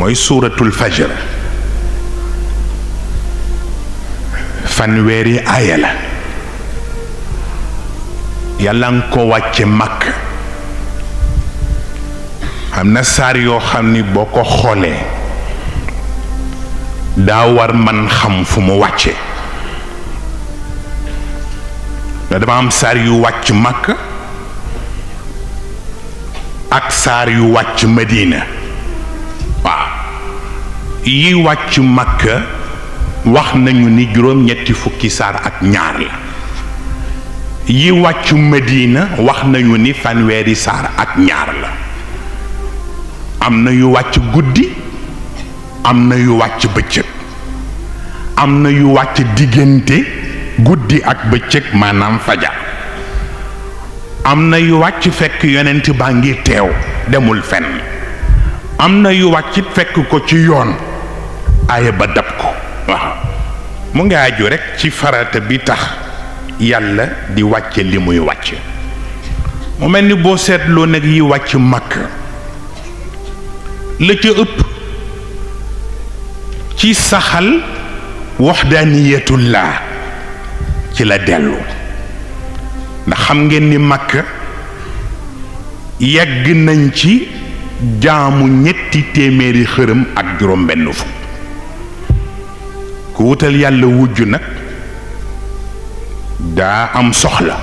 mooy suuratul fajr fanweeri aaya la yàlla nga ko wàcce màkk am na saar yoo xam ni boo ko xoolee daa war man xam fu mu wàcce da dama am saar yu wàcc màkk ak saar yu wàcc Madina waaw yi wàcc Makka wax nañu ni juróom-ñetti fukki saar ak ñaar la yi wàcc Madina wax nañu ni fanweeri saar ak ñaar la am na yu wàcc guddi am na yu wàcc bëccëg am na yu wàcc diggante guddi ak bëccëg maanaam fajar am na yu wàcc fekk yonent baa ngi teew demul fenn am na yu wàcc fekk ko ci yoon aaya ba dab ko waaw mu ngi aju rekk ci farata bi tax yàlla di wàcce li muy wàcc mu mel ni boo seetloo nag yi wàcc màkk la ca ëpp ci saxal waxdaaniyatullah ci la dellu ndax xam ngeen ni Makka yegg nañ ci jaamu ñetti téeméeri xërëm ak juróom benn fukk ku wutal yàlla wujj nag daa am soxla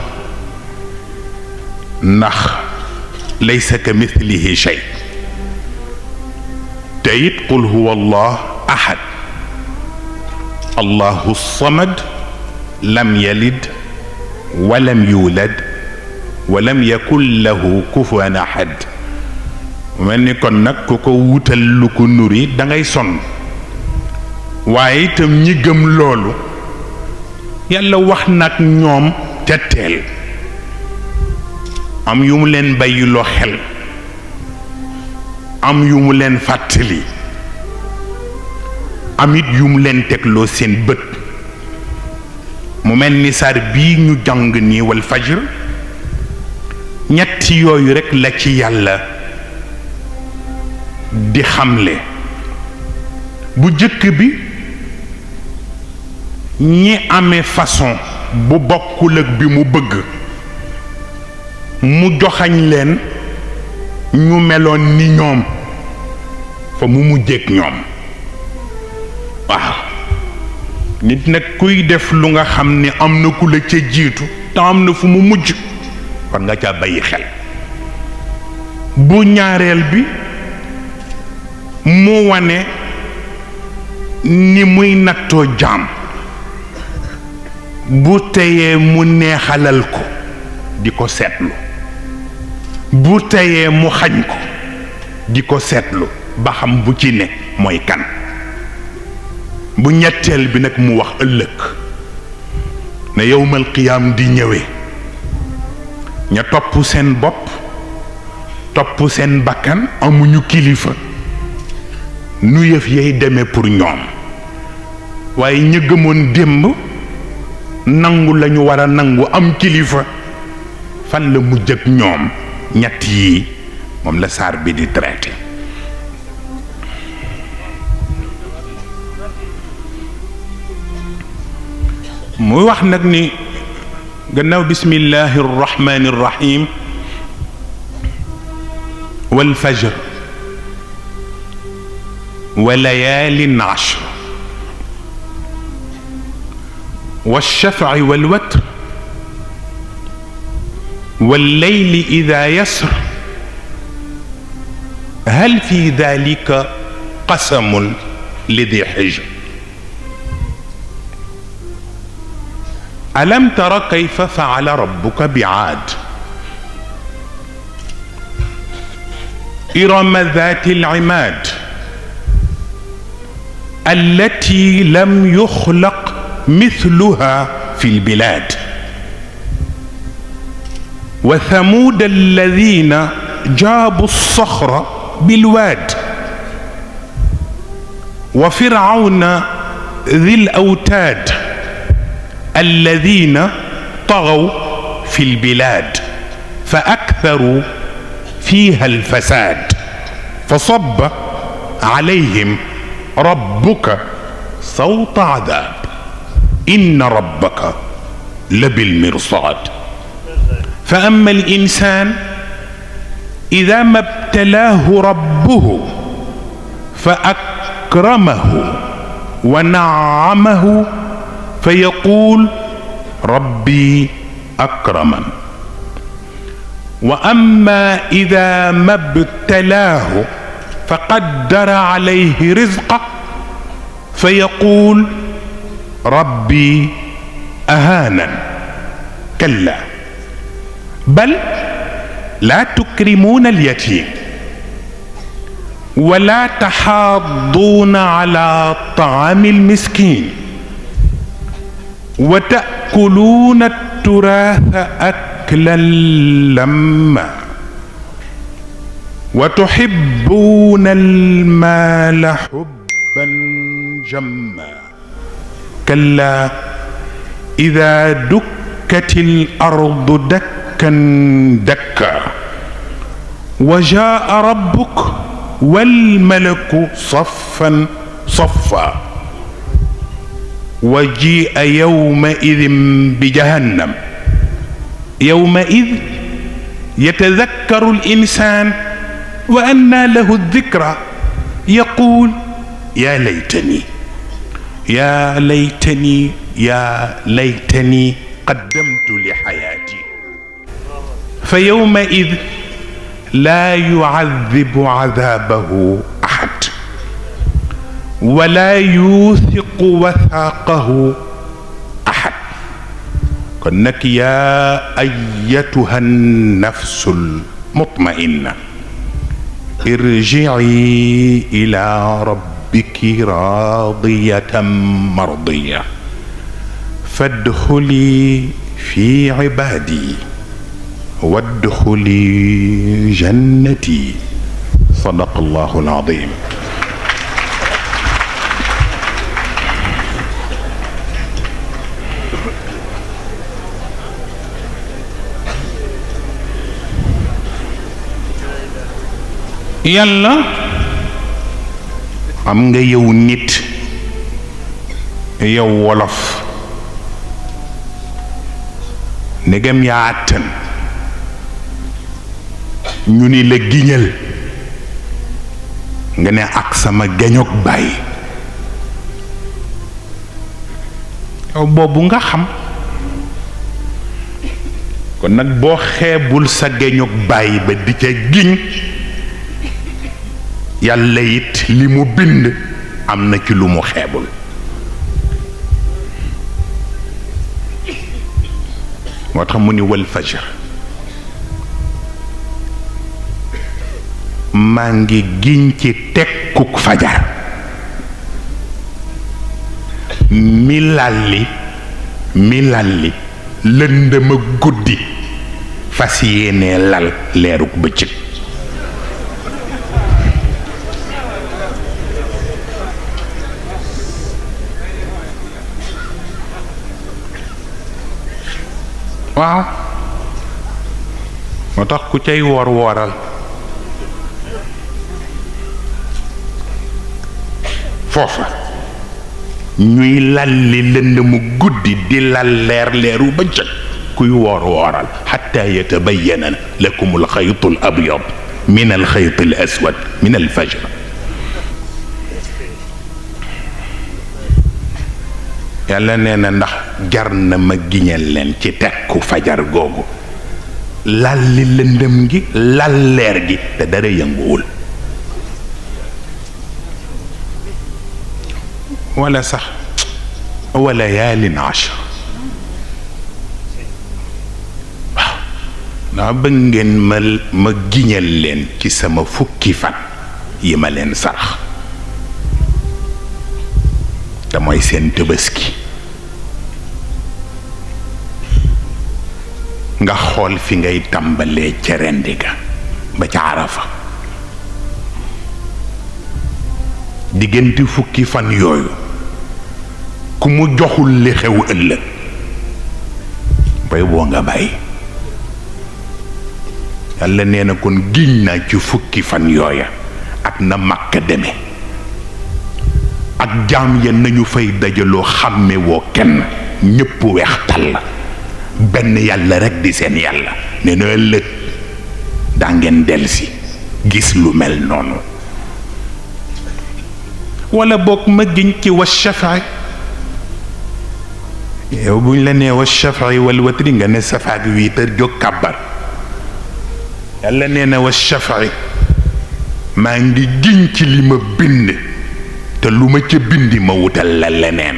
ndax laysa ka mithlihi shay te it qul huwa allah ahad allahu samad lam yalid walam yulad walam yakun lahu kufuwan ahad mel ni kon nag ku ko wutal lu ko nuri dangay sonn waaye itam ñi gëm loolu yàlla wax nag ñoom te teel am yu mu leen bàyyiloo xel am yu mu leen fàttali am it yu mu leen tegloo seen bët mu mel ni saar bii ñu jàng nii wal fajr ñetti yooyu rekk la ci yàlla di xamle bu jëkk bi ñi amee façon bu bokkul ak bi mu bëgg mu joxañ leen ñu meloon ni ñoom fa mu mujjeek ñoom waaw nit nag kuy def lu nga xam ni am na ku la ca jiitu te am na fu mu mujj war nga ca bàyyi xel bu ñaareel bi mu wane ni muy nattoo jaam bu teyee mu neexalal ko di ko seetlu bu teyee mu xañ ko di ko seetlu ba xam bu ci ne mooy kan bu ñetteel bi nag mu wax ëllëg ne yowmal qiyaam di ñëwee ña topp seen bopp topp seen bakkan amuñu kilifa nu yëf yay demee pour ñoom waaye ña gëmoon démb nangu lañu war a nangu am kilifa fan la mujj ak ñoom ñett yii moom la saar bi di traité muy wax nag ni gannaaw bismillahi rrahmani rrahim wal fajr wa layaalin ashr والشفع والوتر والليل إذا يسر هل في ذلك قسم لذي حجر ألم تر كيف فعل ربك بعاد إرم ذات العماد التي لم يخلق مثلها في البلاد وثمود الذين جابوا الصخر بالواد وفرعون ذي الأوتاد الذين طغوا في البلاد فأكثروا فيها الفساد فصب عليهم ربك صوت عذاب إن ربك لبالمرصاد. فأما الإنسان إذا ما ابتلاه ربه فأكرمه ونعمه فيقول ربي أكرمن. وأما إذا ما ابتلاه فقدر عليه رزقه فيقول ربي أهانن. كلا بل لا تكرمون اليتيم ولا تحاضون على طعام المسكين وتأكلون التراث أكلا لما وتحبون المال حبا جما. كلا إذا دكت الأرض دكا دكا وجاء ربك والملك صفا صفا وجيء يومئذ بجهنم. يومئذ يتذكر الإنسان وأنى له الذكرى يقول يا ليتني يا ليتني يا ليتني قدمت لحياتي. فيومئذ لا يعذب عذابه أحد ولا يوثق وثاقه أحد. كنك يا أيتها النفس المطمئنة ارجعي إلى ربك راضية مرضية فادخلي في عبادي وادخلي جنتي. صدق الله العظيم. yàlla am nga yow nit yow wolof ndegam yaa àttan ñu ni la giñal nga ne ak sama gañok bàyyi yow boobu nga xam kon nag boo xeebul sa gañok bàyyi ba di ca giñ yàlla it li mu bind am na ci lu mu xeebul. moo tax mu ni wal fajr maa ngi giñ ci tekkuk fajar mi lalli lëndëm ak guddi fas yéenee lal leeruk bëccëg. waaw moo tax ku cay woor wooral foofa ñuy lalli lëndëmu guddi di lal leeru bëccëg kuy woor wooral xatta yatabayyana lakum alxaytu al abyad min alxayti al aswad min alfajr. yàlla nee na ndax jar na ma giñal leen ci tekku fajar googu lalli lëndëm gi lal leer gi te dara yënguwul. wala sax wala yaalin ashar. waaw ndax bëgg ngeen ma giñal leen ci sama fukki fan yi ma leen sarax te mooy seen tëbaski. nga xool fi ngay tàmbalee ca rendi ga ba ca Arafa diggante fukki fan yooyu ku mu joxul li xew ëllëg bay boo nga bàyyi. yàlla nee na kon giñ naa ci fukki fan yooya ak na Makka deme ak jaam ya nañu fay dajaloo xàmme woo kenn ñépp weex tàll benn yàlla rekk di seen yàlla nee na ëllëg daa ngeen delsi gis lu mel noonu. wala boog ma giñ ci wa shafaay yow buñ la nee wa shafaay wal watri nga ne safaak 8 heures jóg kàbbar yàlla nee na wa shafaay maa ngi giñ ci li ma bind te lu ma ca bindi ma wutal la leneen.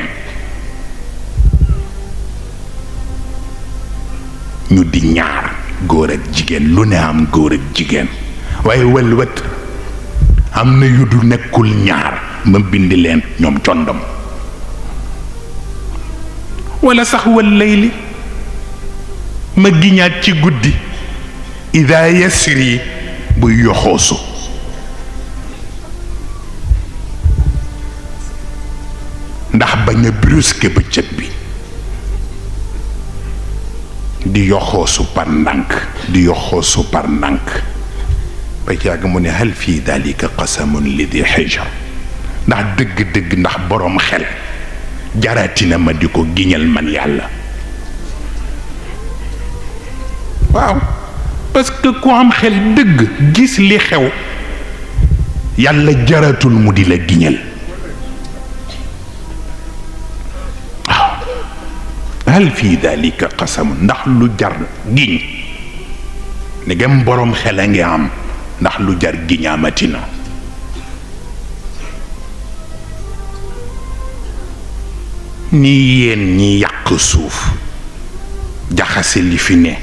ñu di ñaar góor ak jigéen lu ne am góor ak jigéen waaye wal watr am na yu du nekkul ñaar ma bind leen ñoom condom. wala sax wal layli ma giñaat ci guddi ida yasri buy yoxoosu ndax bañ a brusque bëccëg bi di yoxoosu par ndànk di yoxoosu par ndànk ba ci yàgg mu ne hal fii dalika qasamun li di xijr ndax dëgg-dëgg ndax boroom xel jaratina ma di ko giñal man yàlla. waaw parce que ku am xel dëgg gis li xew yàlla jaratul mu di la giñal. waaw hal fii dalika qasamun ndax lu jar giñ ndegam boroom xel a ngi am ndax lu jar giñaamatina. ni yéen ñi yàq suuf jaxase li fi ne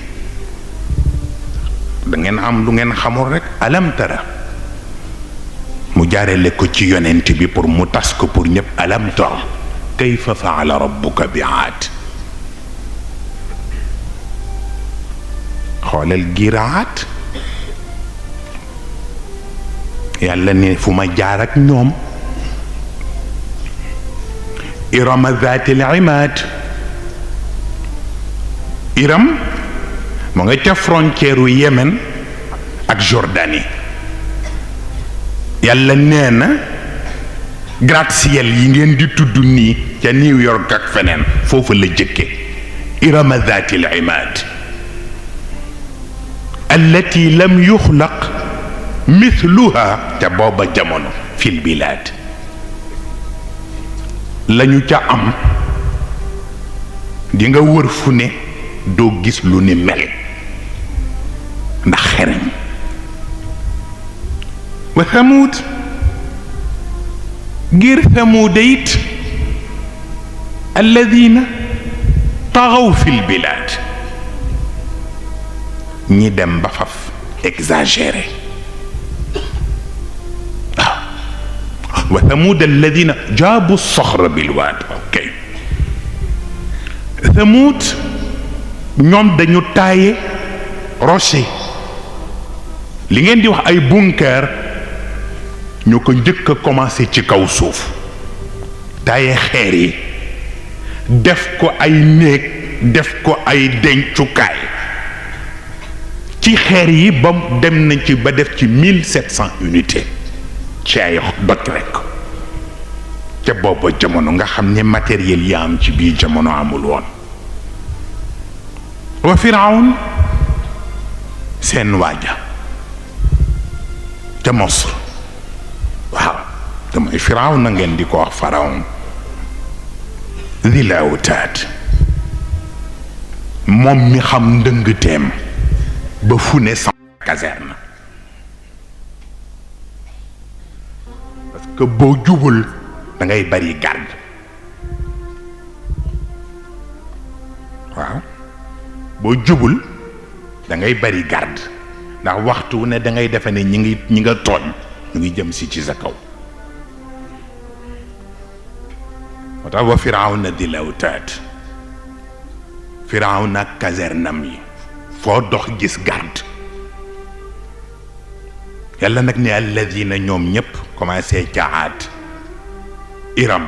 da ngeen am lu ngeen xamul rekk. alam tara mu jaarale ko ci yonent bi pour mu tas ko pour ñëpp. alam tara kayfa faala rabbuka bi aad xoolal giraat yàlla ne fu ma jaar ak ñoom. irama zaatil imaad iram mu nga ca frontière u Yémen ak Jordanie yàlla nee na gratte-ciel yi ngeen di tudd nii ca New York ak feneen foofu la jëkke irama zaatil imaad allati lam yuxlaq mithluha ca booba jamono fil bilaad lañu ca am di nga wër fu ne doo gis lu ni mel ndax xereñ. wa Thamuud ngir Thamuud it alladina taxaw fil bilaad ñi dem ba faf exagéré. wa Thamuud alladina jaabu soxra bilwaad. ok Thamuud ñoom dañu taaye rocher li ngeen di wax ay bunker ñu ko njëkk a commencé ci kaw suuf taaye xeer yi def ko ay néeg def ko ay dencukaay ci xeer yi ba dem nañ ci ba def ci 1700 unités ci ay doj rekk ca booba jamono nga xam ne matériel yi am ci biir jamono amul woon. wa Firawn seen waaja te Misr waaw te mooy Firawn na ngeen di ko wax Pharaon Zil Awtaad moom mi xam ndëngteem ba fu ne sans caserne parce que boo jubul da ngay bari garde. waaw boo jubul da ngay bari garde ndax waxtu ne da ngay defe ne ñi nga tooñ ñu ngi jëm si ci sa kaw. moo tax wa Firawna Dil Awtaad Firawna ak casernam yi foo dox gis garde. yàlla nag ne alladina ñoom ñépp commencé ca Aad Iram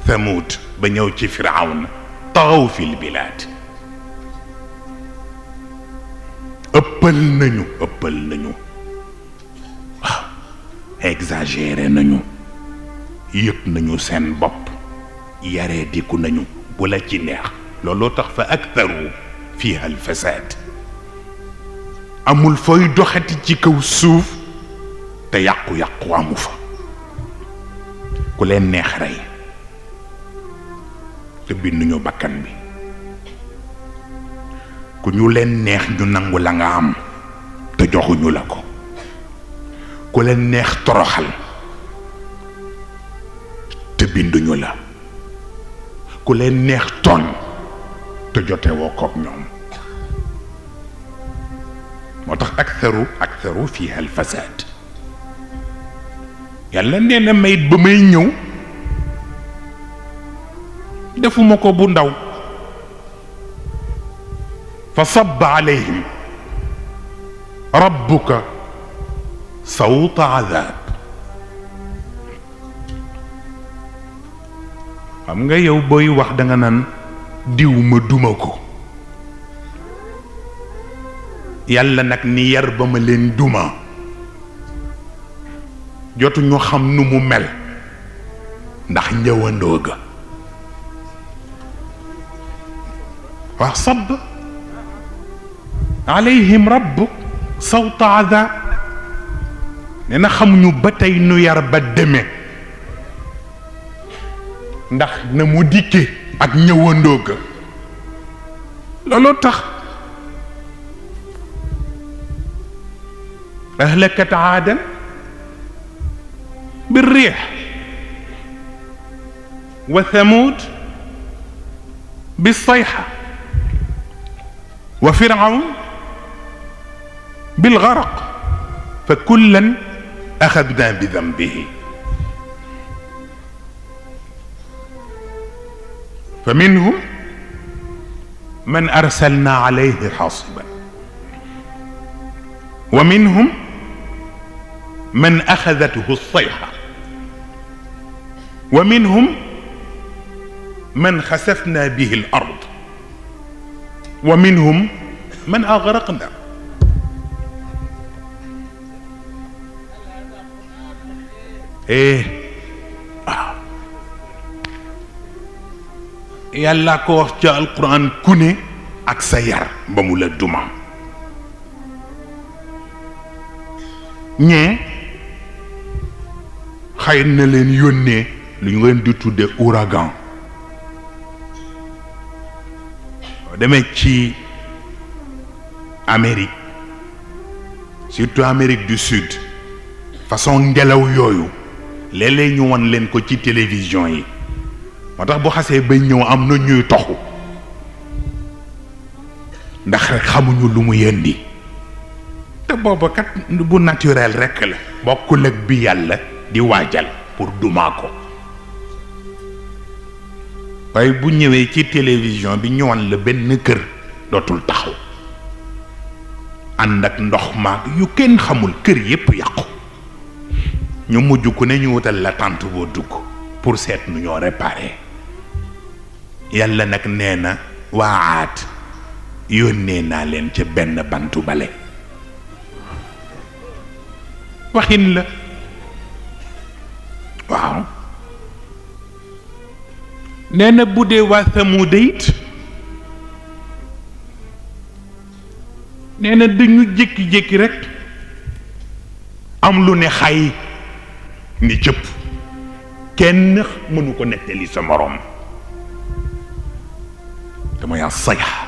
Thamuud ba ñëw ci Firawna taxaw fil bilaad ëppal nañu waaw exagéré nañu yëg nañu seen bopp yaree diku nañu bu la ci neex looloo tax fa aktharu fiha al fasad amul fooy doxati ci kaw suuf te yàqu-yàqu amu fa ku leen neex rey te binduñu bakkan bi ku ñu leen neex ñu nangu la nga am te joxuñu la ko ku leen neex toroxal te binduñu la ku leen neex tooñ te jote woo koog ñoom moo tax aktharu fiha al fasad yàlla nee na mayit ba may ñëw defuma ko bu ndaw fa sabba alayhim rabbuka sawta adab xam nga yow booy wax da nga naan diw ma duma ko yàlla nag ni yar ba ma leen duma jotu ñu xam nu mu mel ndax ñëwandoo ga wax sabb alayhim rabbuk sawta adab nee na xamuñu ba tey nu yar ba demee ndax na mu dikke ak ñëwandoo ga looloo tax ahlakat aadan بالريح وثمود بالصيحة وفرعون بالغرق فكلا أخذنا بذنبه فمنهم من أرسلنا عليه حاصبا ومنهم من أخذته الصيحة ومنهم من خسفنا به الأرض ومنهم من أغرقنا يلا كو wax ci alquran ku ne ak sa yar ba mu la duma ñee xëy na leen yónnee lu ñu leen di tudde ouragan demee ci Amérique surtout Amérique du Sud façon ngelaw yooyu léeg-léeg ñu won leen ko ci télévision yi moo tax bu xasee ba ñëw am na ñuy toxu ndax rek xamuñu lu mu yendi te booba kat bu naturel rekk la bokkul ak bi yàlla di waajal pour dumaa ko waaye bu ñëwee ci télévision bi ñëwoon la benn kër dootul taxaw ànd ak ndox maag yu kenn xamul kër yépp yàqu ñu mujj ku ne ñu wutal la tànt boo dugg pour seet nu ñoo réparé yàlla nag nee na waa Aad yónnee naa leen ca benn bantu bale waxin la waaw nee na bu dee waa Samuud it nee na dañu jékki-jékki rek am lu ne xay ni cëpp kenn mënu ko nettali sa moroom dama yaa sayxa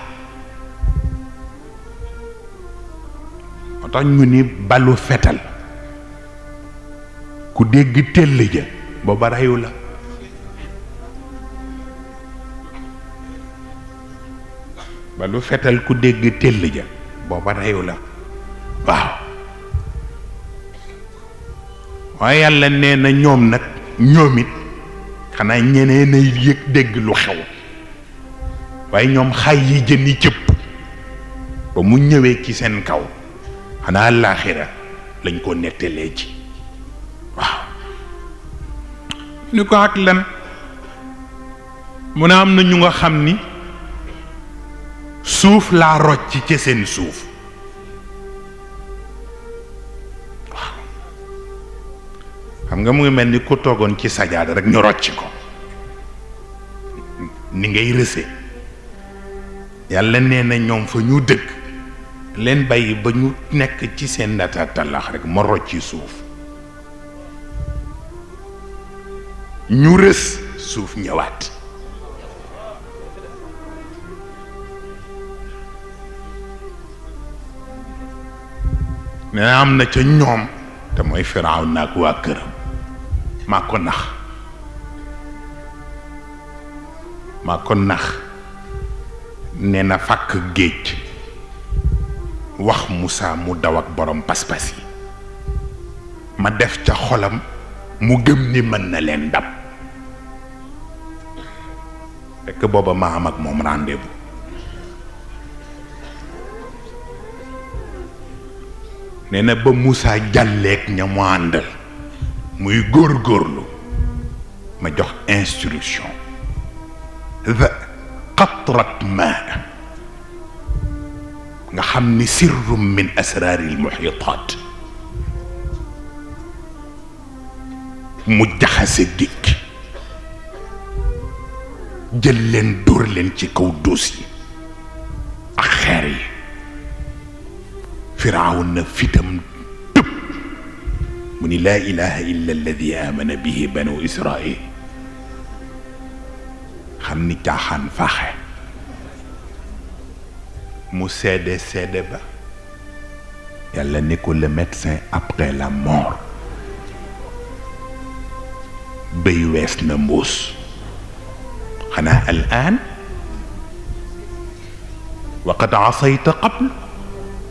moo tax ñu ni balu fetal ku dégg tell ja booba reyu la balu fetal ku dégg tell ja booba reyu la waaw waaye yàlla nee na ñoom nag ñoom it xanaa ñeneen ay yëg dégg lu xew waaye ñoom xay yi jëni cëpp ba mu ñëwee ci seen kaw xanaa laaxira lañ ko nettalee ci waaw ni ko ak lan mu ne am na ñu nga xam ni suuf laa rocc ci seen suuf waaw xam nga mu ngi mel ni ku toogoon ci sajaada rek ñu rocc ko ni ngay rëse yàlla nee na ñoom fa ñu dëkk leen bàyyi ba ñu nekk ci seen ndatatallax rek ma rocci suuf ñu rës suuf ñëwaat nee na am na ca ñoom te mooy Firaaw naag waa këram maa ko nax nee na fàkk géej wax Moussa mu daw ak borom pas-pas yi ma def ca xolam mu gëm ni mën na leen dab fekk booba ma am ak moom rendez-vous nee na ba Moussa jàlleek ña mu àndal muy góorgóorlu ma jox instruction qatrat maa nga xam ni sirrum min asraaril muhitaat mu jaxase géej jël leen dóor leen ci kaw duus yi ak xeer yi Firawna fitam tëb mu ni laa ilaha illa alladi amana bihi banu israil xam ni caaxaan faaxe mu seede ba yàlla ni ko le médecin après la mort béy wees na mbuus xanaa al aan wa qad asayta qabl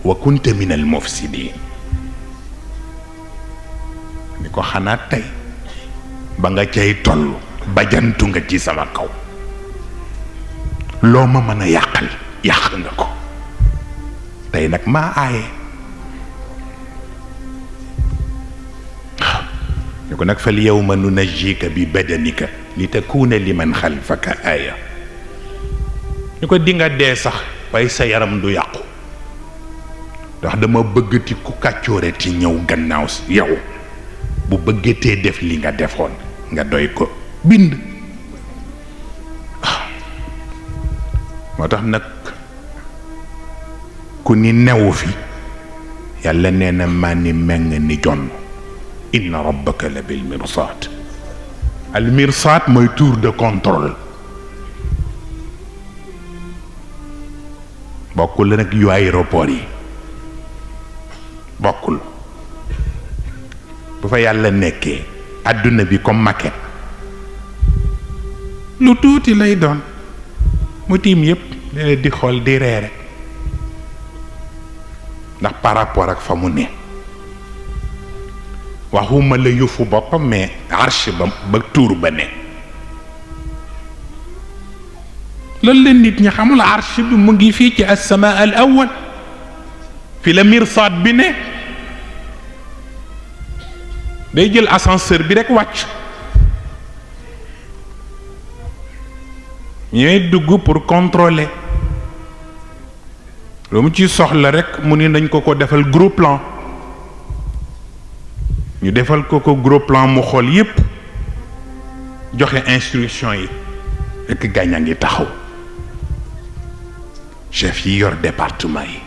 wa kunta min al mufsidin ni ko xanaa tey ba nga cay toll bajantu nga ci sama kaw loo ma mën a yàqal yàq nga ko tey nag maa aaye ni ko nag fal yawma nunajjika bi badanika li takuna liman xalfaka aaya ni ko di nga dee sax waaye sa yaram du yàqu ndax dama bëggati ku kàccoore ti ñëw gannaaw yow bu bëggatee def li nga defoon nga doy ko bind moo tax nag ku ni newu fi yàlla nee na maa ni meng ni jonn inna rabbaka la bil mirsaat al mirsaat mooy tour de contrôle bokkul nag yu aéroport yi bokkul bu fa yàlla nekkee adduna bi comme maquette lu tuuti lay doon mu tiim yépp di xool di reere ndax par rapport ak fa mu ne waxuma la yëfu boppam mais arche ba tuur ba ne loolu la nit ñi xamul arche bi mu ngi fii ci as-samaa al awwal fi la mirsaat bi ne day jël ascenseur bi rek wàcc ñooy dugg pour contrôler lu mu ci soxla rek mu ni nañ ko defal gros plan ñu defal ko gros plan mu xool yépp joxe instruction yi fekk gaañ a ngi taxaw chef yi yor département yi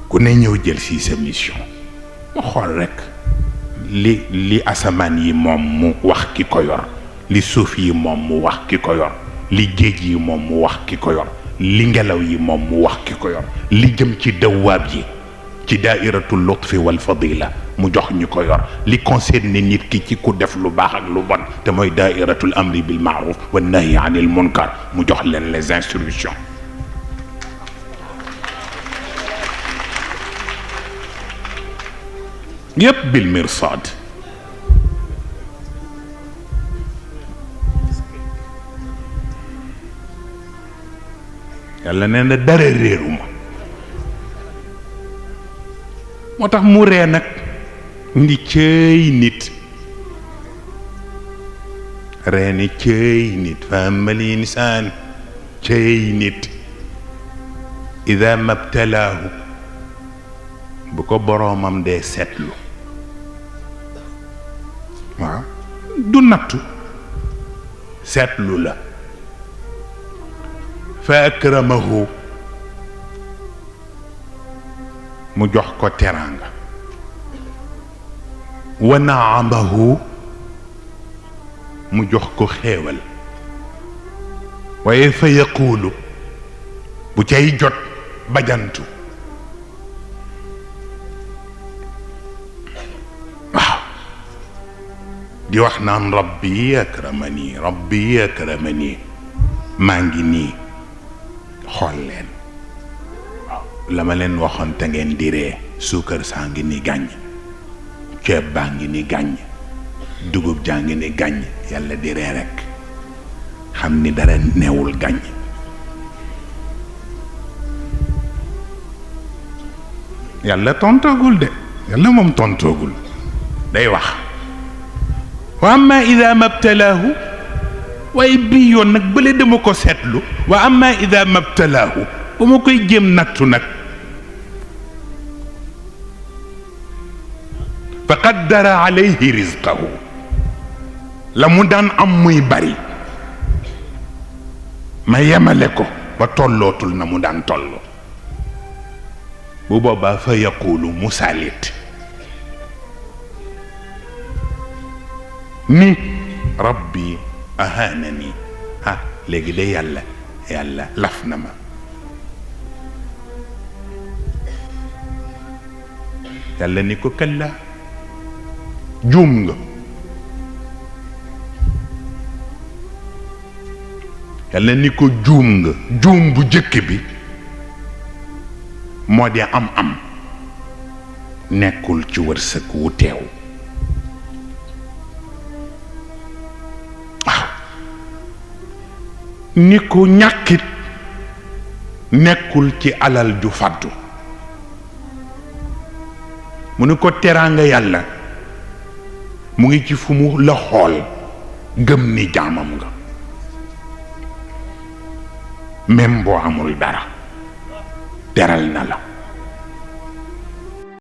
ku ne ñëw jël si sa mission mu xool rek li asamaan yi moom mu wax ki ko yor li suuf yi moom mu wax ki ko yor li géej yi moom mu wax ki ko yor li ngelaw yi moom mu wax ki ko yor li jëm ci dawaab yi ci daairatul lutfi wal fadila mu jox ñu ko yor li concerne nit ki ci ku def lu baax ak lu bon te mooy daairatul amri bil maaruf wa nahyi anil munkar mu jox leen les instructions yépp bil mirsaad yàlla nee na dara réeruma moo tax mu ree nag ndi cëy nit ree ni cëy nit fa amal insaan cëy nit ida mabtalaahu bu ko boroomam dee seetlu waaw du nattu seetlu la fa akramahu mu jox ko teraanga wa naamahu mu jox ko xéewal waaye fa yaquulu bu cay jot bajantu waaw di wax naan rabbi akramani maa ngi nii xool leen waaw la ma leen waxoon te ngeen di ree suukar saa ngi ni gàññ ceeb baa ngi ni gàññ dugub jaa ngi ni gàññ yàlla di ree rekk xam ni dara neewul gàññ yàlla tontoogul de yàlla moom tontoogul day wax wa amma ida mabtalaahu waaye bii yoon nag bële dama ko seetlu wa amma ida mabtalaahu ba ma koy jéem nattu nag fa qaddara alayhi rizqahu la mu daan am muy bari ma yemale ko ba tollootul na mu daan tolloo bu boobaa fa yaqulu musaalit ni rabbi ahanani léegi de yàlla laf na ma yàlla ni ko kalla juum nga yàlla ni ko juum nga juum bu jëkk bi moo di am nekkul ci wërsëg wu teew ni ko ñàkkit nekkul ci alal ju fàddu mu ni ko teraanga yàlla mu ngi ci fu mu la xool gëm ni jaamam nga même boo amul dara teral na la